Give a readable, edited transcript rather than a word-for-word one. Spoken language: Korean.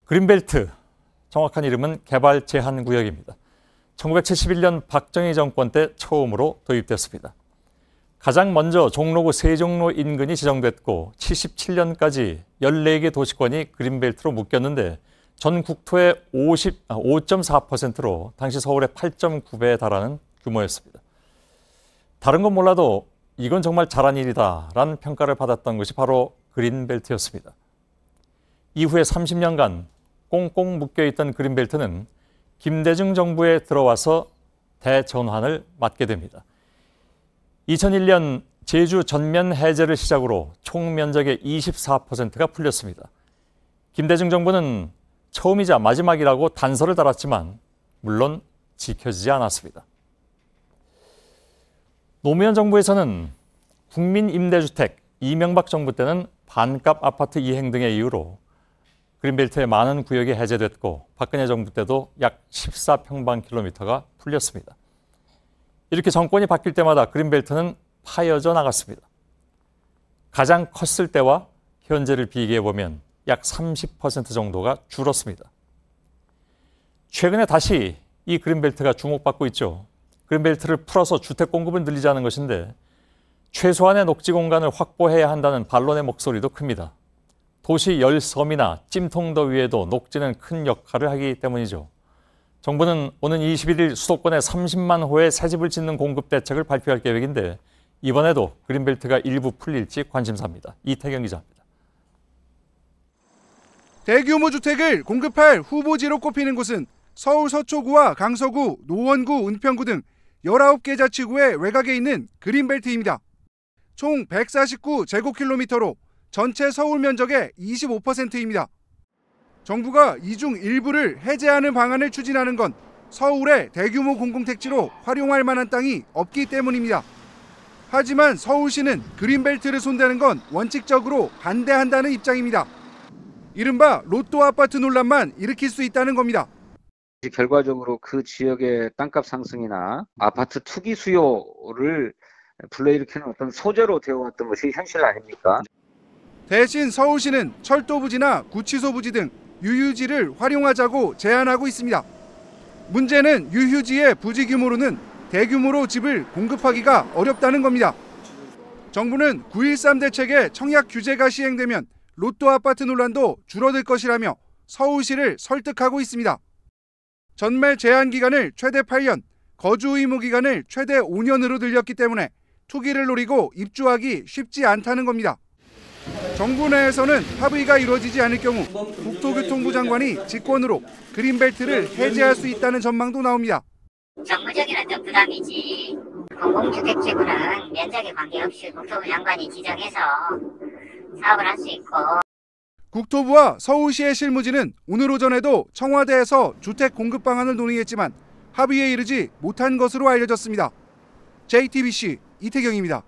그린벨트, 정확한 이름은 개발제한구역입니다. 1971년 박정희 정권 때 처음으로 도입됐습니다. 가장 먼저 종로구 세종로 인근이 지정됐고 77년까지 14개 도시권이 그린벨트로 묶였는데 전 국토의 5.4%로 당시 서울의 8.9배에 달하는 규모였습니다. 다른 건 몰라도 이건 정말 잘한 일이다라는 평가를 받았던 것이 바로 그린벨트였습니다. 이후에 30년간 꽁꽁 묶여있던 그린벨트는 김대중 정부에 들어와서 대전환을 맞게 됩니다. 2001년 제주 전면 해제를 시작으로 총 면적의 24%가 풀렸습니다. 김대중 정부는 처음이자 마지막이라고 단서를 달았지만 물론 지켜지지 않았습니다. 노무현 정부에서는 국민임대주택, 이명박 정부 때는 반값 아파트 이행 등의 이유로 그린벨트의 많은 구역이 해제됐고 박근혜 정부 때도 약 14평방킬로미터가 풀렸습니다. 이렇게 정권이 바뀔 때마다 그린벨트는 파여져 나갔습니다. 가장 컸을 때와 현재를 비교해보면 약 30% 정도가 줄었습니다. 최근에 다시 이 그린벨트가 주목받고 있죠. 그린벨트를 풀어서 주택 공급을 늘리자는 것인데 최소한의 녹지 공간을 확보해야 한다는 반론의 목소리도 큽니다. 도시 열섬이나 찜통더위에도 녹지는 큰 역할을 하기 때문이죠. 정부는 오는 21일 수도권에 30만 호의 새집을 짓는 공급 대책을 발표할 계획인데 이번에도 그린벨트가 일부 풀릴지 관심사입니다. 이태경 기자입니다. 대규모 주택을 공급할 후보지로 꼽히는 곳은 서울 서초구와 강서구, 노원구, 은평구 등 19개 자치구의 외곽에 있는 그린벨트입니다. 총 149제곱킬로미터로 전체 서울 면적의 25%입니다. 정부가 이 중 일부를 해제하는 방안을 추진하는 건 서울의 대규모 공공택지로 활용할 만한 땅이 없기 때문입니다. 하지만 서울시는 그린벨트를 손대는 건 원칙적으로 반대한다는 입장입니다. 이른바 로또 아파트 논란만 일으킬 수 있다는 겁니다. 결과적으로 그 지역의 땅값 상승이나 아파트 투기 수요를 불러일으키는 어떤 소재로 되어왔던 것이 현실 아닙니까? 대신 서울시는 철도 부지나 구치소 부지 등 유휴지를 활용하자고 제안하고 있습니다. 문제는 유휴지의 부지 규모로는 대규모로 집을 공급하기가 어렵다는 겁니다. 정부는 9.13 대책의 청약 규제가 시행되면 로또 아파트 논란도 줄어들 것이라며 서울시를 설득하고 있습니다. 전매 제한 기간을 최대 8년, 거주 의무 기간을 최대 5년으로 늘렸기 때문에 투기를 노리고 입주하기 쉽지 않다는 겁니다. 정부 내에서는 합의가 이루어지지 않을 경우 국토교통부 장관이 직권으로 그린벨트를 해제할 수 있다는 전망도 나옵니다. 정무적인 어떤 부담이지 공공주택지구는 면적에 관계없이 국토부 장관이 지정해서 사업을 할 수 있고. 국토부와 서울시의 실무진은 오늘 오전에도 청와대에서 주택 공급 방안을 논의했지만 합의에 이르지 못한 것으로 알려졌습니다. JTBC 이태경입니다.